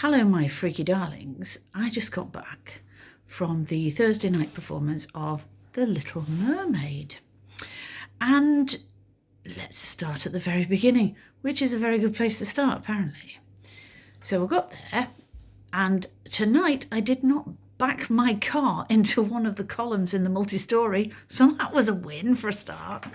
Hello, my freaky darlings. I just got back from the Thursday night performance of The Little Mermaid. And let's start at the very beginning, which is a very good place to start, apparently. So we got there, and tonight I did not back my car into one of the columns in the multi-story, so that was a win for a start.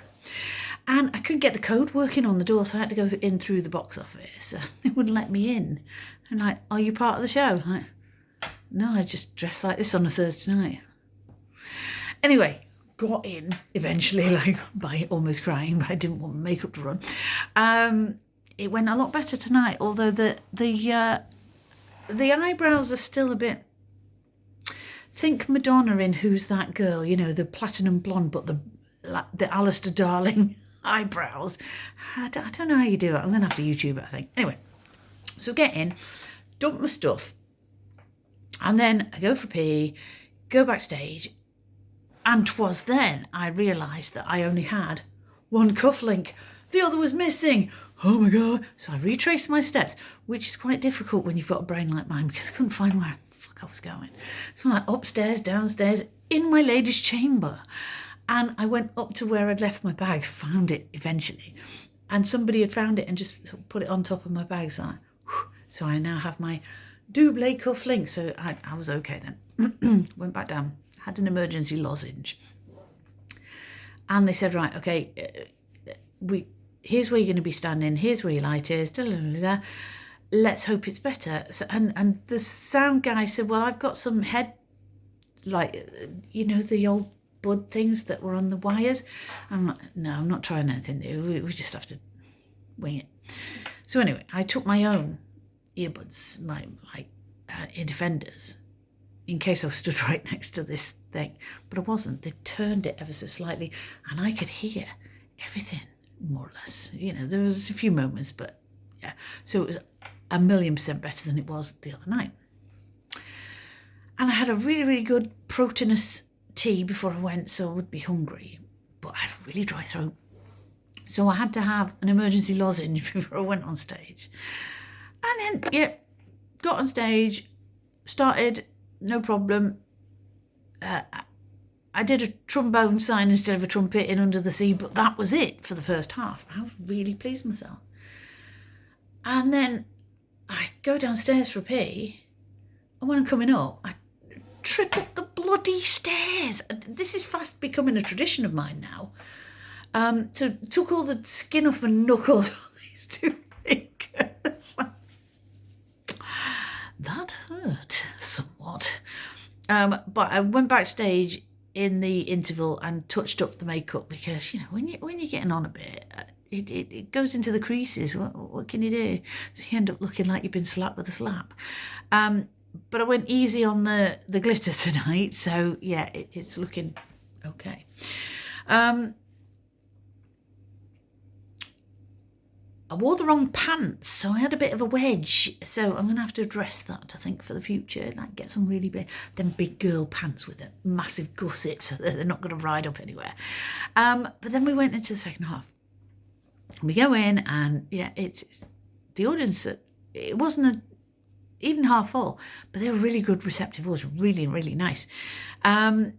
And I couldn't get the code working on the door, so I had to go in through the box office. They wouldn't let me in. And like, are you part of the show? Like, no, I just dressed like this on a Thursday night. Anyway, got in eventually, like by almost crying, but I didn't want makeup to run. It went a lot better tonight, although the eyebrows are still a bit. Think Madonna in Who's That Girl? You know, the platinum blonde, but the Alistair Darling eyebrows. I don't know how you do it. I'm going to have to YouTube it, I think. Anyway, so get in, dump my stuff, and then I go for a pee, go backstage, and 'twas then I realised that I only had one cufflink. The other was missing. Oh my God. So I retraced my steps, which is quite difficult when you've got a brain like mine because I couldn't find where the fuck I was going. So I'm like upstairs, downstairs, in my lady's chamber. And I went up to where I'd left my bag, found it eventually. And somebody had found it and just sort of put it on top of my bag. So I now have my double cufflink. So I was okay then. Went back down, had an emergency lozenge. And they said, right, okay, here's where you're going to be standing. Here's where your light is. Let's hope it's better. So, and the sound guy said, well, I've got some head, like, you know, the old bud things that were on the wires. I'm not trying anything new. We just have to wing it. So anyway, I took my own earbuds, my ear defenders, in case I was stood right next to this thing, but I wasn't. They turned it ever so slightly, and I could hear everything more or less. You know, there was a few moments, but yeah. So it was 1,000,000% better than it was the other night. And I had a really, really good proteinous tea before I went, so I would be hungry, but I had a really dry throat, so I had to have an emergency lozenge before I went on stage. And then got on stage, started, no problem. I did a trombone sign instead of a trumpet in Under the Sea, but that was it for the first half. I was really pleased with myself. And then I go downstairs for a pee, and when I'm coming up, I trip up the bloody stairs. This is fast becoming a tradition of mine now. So took all the skin off my knuckles on these two fingers. That hurt somewhat. But I went backstage in the interval and touched up the makeup because, you know, when you're getting on a bit, it goes into the creases. What can you do? So you end up looking like you've been slapped with a slap. But I went easy on the glitter tonight, so yeah, it's looking okay. I wore the wrong pants, so I had a bit of a wedge. So I'm going to have to address that, I think, for the future. Like, get some really big girl pants with a massive gusset, so they're not going to ride up anywhere. But then we went into the second half. We go in, and yeah, it's the audience. It wasn't even half full, but they were really good, receptive. It was really, really nice. And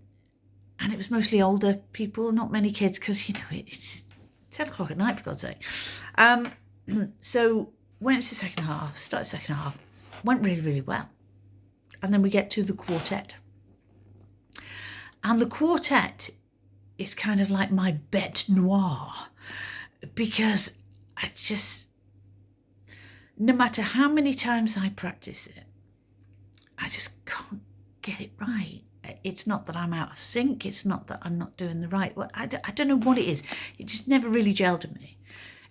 it was mostly older people, not many kids, because, you know, it's 10 o'clock at night, for God's sake. So went into the second half, started second half, went really, really well. And then we get to the quartet. And the quartet is kind of like my bête noire, because I just, no matter how many times I practice it, I just can't get it right. It's not that I'm out of sync. It's not that I'm not doing the right. I don't know what it is. It just never really gelled at me.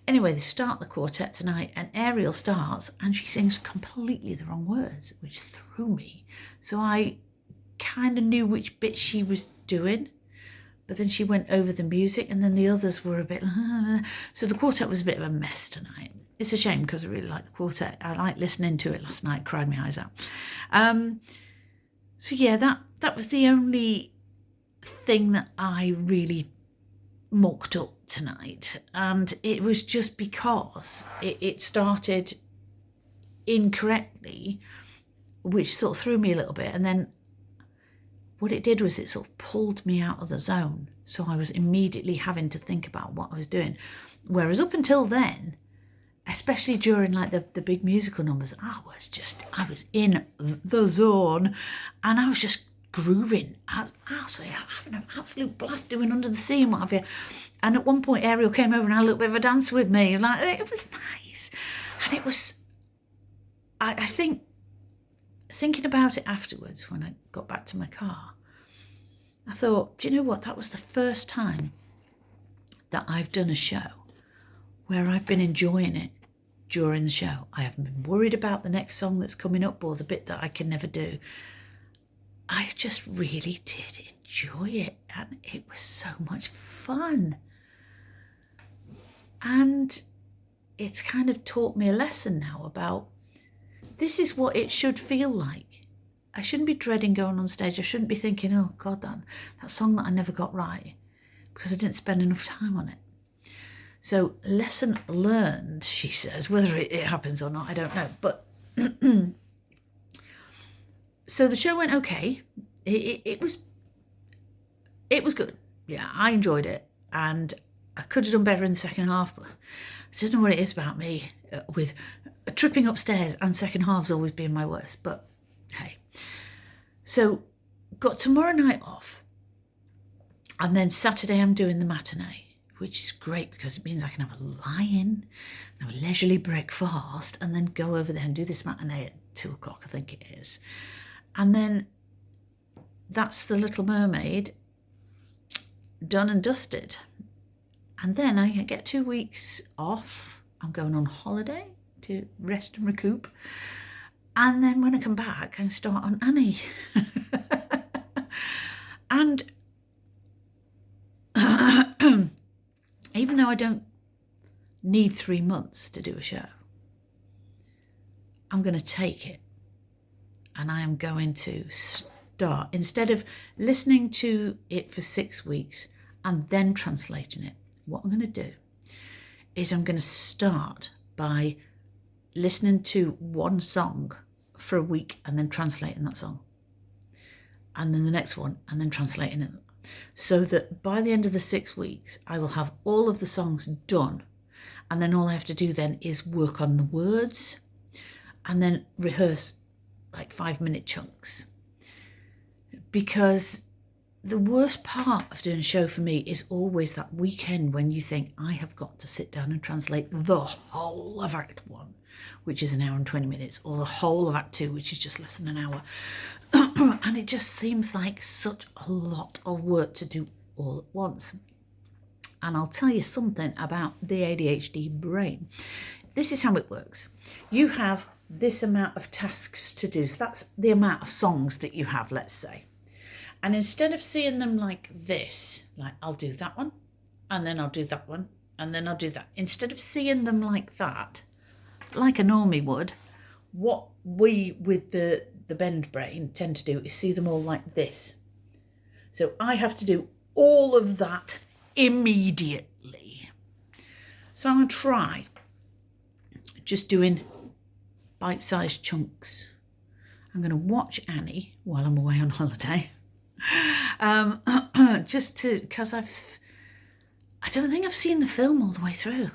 Anyway, they start the quartet tonight, and Ariel starts, and she sings completely the wrong words, which threw me. So I kind of knew which bit she was doing, but then she went over the music, and then the others were a bit... So the quartet was a bit of a mess tonight. It's a shame because I really like the quartet. I liked listening to it last night, cried my eyes out. So yeah, that was the only thing that I really mucked up tonight, and it was just because it started incorrectly, which sort of threw me a little bit. And then what it did was it sort of pulled me out of the zone. So I was immediately having to think about what I was doing. Whereas up until then, especially during like the big musical numbers, I was in the zone, and I was just grooving. I was absolutely having an absolute blast doing Under the Sea and what have you. And at one point, Ariel came over and had a little bit of a dance with me. Like, it was nice. And it was, I think, thinking about it afterwards when I got back to my car, I thought, do you know what? That was the first time that I've done a show where I've been enjoying it during the show. I haven't been worried about the next song that's coming up or the bit that I can never do. I just really did enjoy it, and it was so much fun. And it's kind of taught me a lesson now about this is what it should feel like. I shouldn't be dreading going on stage. I shouldn't be thinking, oh God, that song that I never got right because I didn't spend enough time on it. So lesson learned, she says. Whether it happens or not, I don't know. But so the show went okay. It was good. Yeah, I enjoyed it. And I could have done better in the second half, but I don't know what it is about me with tripping upstairs and second halves always being my worst. But hey. So got tomorrow night off. And then Saturday I'm doing the matinee, which is great because it means I can have a lie-in, have a leisurely breakfast, and then go over there and do this matinee at 2:00, I think it is. And then that's the Little Mermaid done and dusted. And then I get 2 weeks off. I'm going on holiday to rest and recoup. And then when I come back, I start on Annie. And even though I don't need 3 months to do a show, I'm going to take it. And I am going to start, instead of listening to it for 6 weeks and then translating it, what I'm going to do is I'm going to start by listening to one song for a week and then translating that song. And then the next one and then translating it. So that by the end of the 6 weeks, I will have all of the songs done. And then all I have to do then is work on the words and then rehearse like 5-minute chunks. Because the worst part of doing a show for me is always that weekend when you think, I have got to sit down and translate the whole of Act 1, which is 1 hour and 20 minutes, or the whole of Act 2, which is just less than an hour. And it just seems like such a lot of work to do all at once. And I'll tell you something about the ADHD brain. This is how it works. You have this amount of tasks to do. So that's the amount of songs that you have, let's say. And instead of seeing them like this, like I'll do that one, and then I'll do that one, and then I'll do that. Instead of seeing them like that, like a normie would, what we with the bend brain tend to do is see them all like this. So I have to do all of that immediately. So I'm going to try just doing bite-sized chunks. I'm going to watch Annie while I'm away on holiday. Just to, because I don't think I've seen the film all the way through.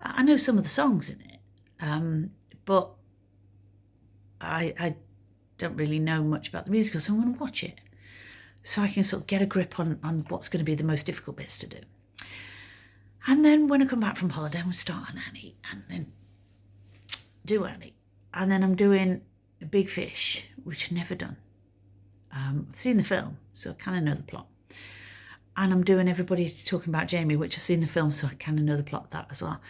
I know some of the songs in it, but I don't really know much about the musical, so I'm going to watch it so I can sort of get a grip on what's going to be the most difficult bits to do. And then when I come back from holiday, I'm going to start on Annie and then do Annie. And then I'm doing Big Fish, which I've never done. I've seen the film, so I kind of know the plot. And I'm doing Everybody's Talking About Jamie, which I've seen the film, so I kind of know the plot of that as well.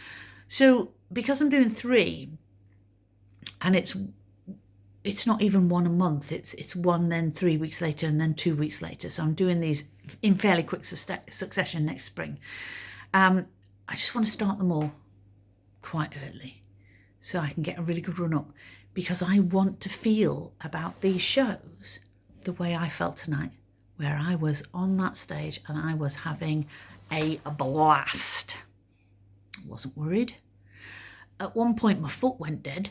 So because I'm doing 3, and it's not even one a month, it's one, then 3 weeks later, and then 2 weeks later. So I'm doing these in fairly quick succession next spring. I just want to start them all quite early so I can get a really good run up, because I want to feel about these shows the way I felt tonight, where I was on that stage and I was having a blast. I wasn't worried. At one point my foot went dead.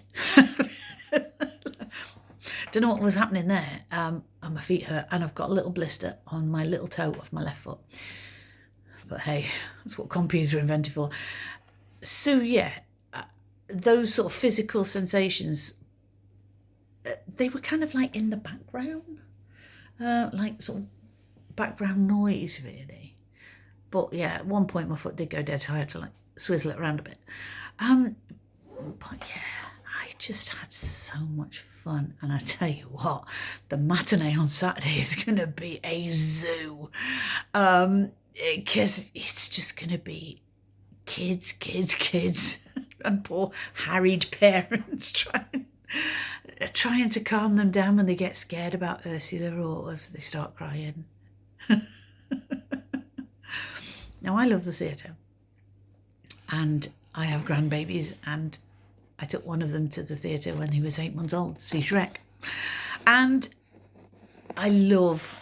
Don't know what was happening there. And my feet hurt, and I've got a little blister on my little toe of my left foot. But hey, that's what compies were invented for. So yeah, those sort of physical sensations, they were kind of like in the background, like sort of background noise really. But yeah, at one point my foot did go dead, so I had to like swizzle it around a bit. But yeah, I just had so much fun, and I tell you what, the matinee on Saturday is going to be a zoo, because it's just going to be kids, and poor harried parents trying to calm them down when they get scared about Ursula or if they start crying. Now, I love the theatre, and I have grandbabies, and I took one of them to the theatre when he was 8 months old to see Shrek. And I love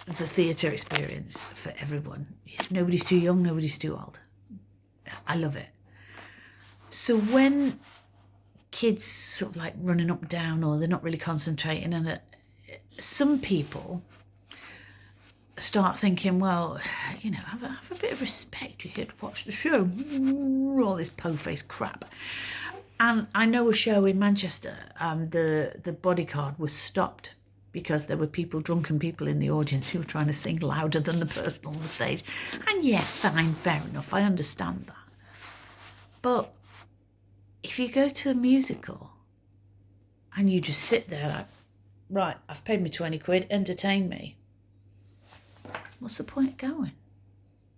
the theatre experience for everyone. Nobody's too young, nobody's too old. I love it. So when kids sort of like running up and down, or they're not really concentrating, and some people start thinking, well, you know, have a bit of respect. You're here to watch the show. All this po-faced crap. And I know a show in Manchester, the bodyguard was stopped because there were drunken people in the audience who were trying to sing louder than the person on the stage. And yeah, fine, fair enough, I understand that. But if you go to a musical and you just sit there like, right, I've paid me 20 quid, entertain me, what's the point of going?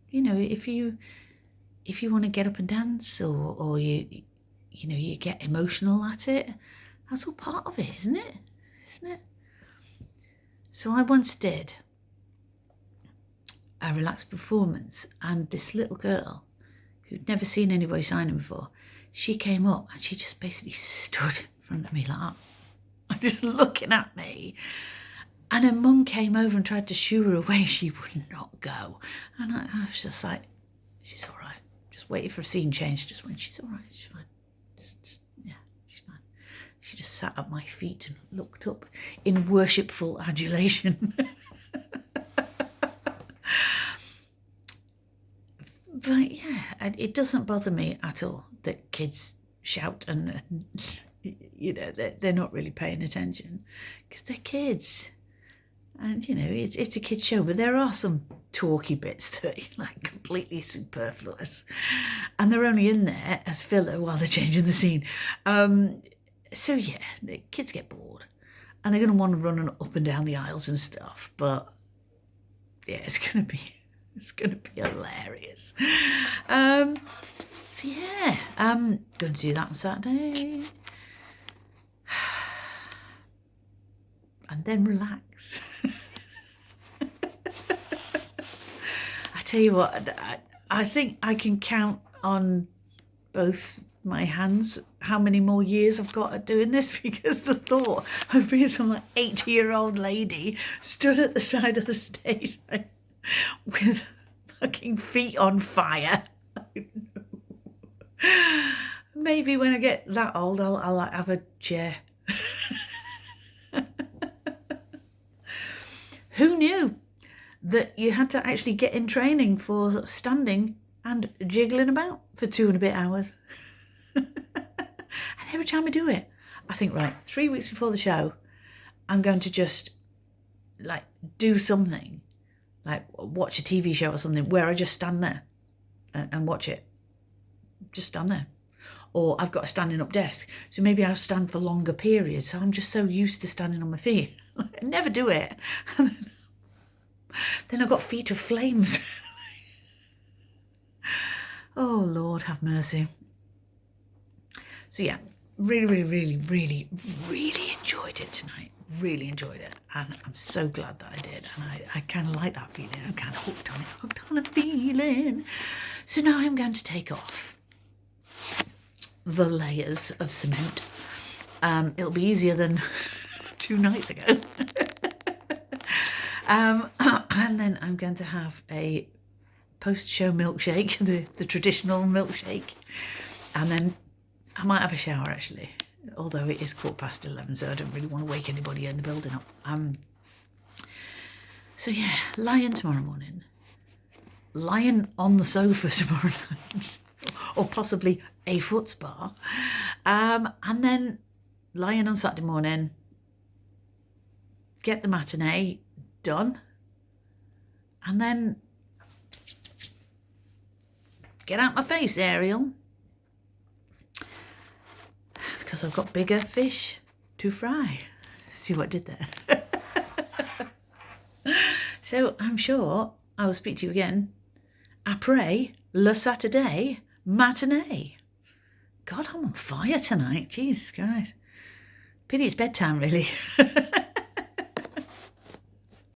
You know, if you want to get up and dance, or you get emotional at it, that's all part of it, isn't it? So I once did a relaxed performance, and this little girl who'd never seen anybody signing before, she came up and she just basically stood in front of me like that, just looking at me. And her mum came over and tried to shoo her away. She would not go. And I was just like, she's all right. Just waited for a scene change. Just went, she's all right, she's fine. Yeah, she's fine. She just sat at my feet and looked up in worshipful adulation. But yeah, it doesn't bother me at all that kids shout and you know, they're not really paying attention because they're kids. And, you know, it's a kid's show, but there are some talky bits that are like completely superfluous. And they're only in there as filler while they're changing the scene. So, yeah, the kids get bored. And they're going to want to run up and down the aisles and stuff. But, yeah, it's going to be hilarious. So, yeah, I'm going to do that on Saturday. And then relax. I tell you what, I think I can count on both my hands how many more years I've got at doing this, because the thought of being some like 80-year-old lady stood at the side of the stage with fucking feet on fire. Maybe when I get that old, I'll have a chair. Who knew that you had to actually get in training for standing and jiggling about for 2 and a bit hours? And every time I do it, I think, right, 3 weeks before the show, I'm going to just like do something, like watch a TV show or something where I just stand there and watch it. Just stand there. Or I've got a standing up desk, so maybe I'll stand for longer periods. So I'm just so used to standing on my feet. I never do it. And then I've got feet of flames. Oh, Lord, have mercy. So yeah, really enjoyed it tonight. Really enjoyed it. And I'm so glad that I did. And I kind of like that feeling. I'm kind of hooked on a feeling. So now I'm going to take off the layers of cement. It'll be easier than 2 nights ago. And then I'm going to have a post-show milkshake, the traditional milkshake, and then I might have a shower actually. although it is 11:15, so I don't really want to wake anybody in the building up. So yeah, lying tomorrow morning, lying on the sofa tomorrow night, or possibly a foot spa, and then lying on Saturday morning, get the matinee done, and then get out my face, Ariel, because I've got bigger fish to fry. See what I did there? So I'm sure I will speak to you again après le Saturday matinee. God, I'm on fire tonight. Jesus Christ. Pity it's bedtime, really.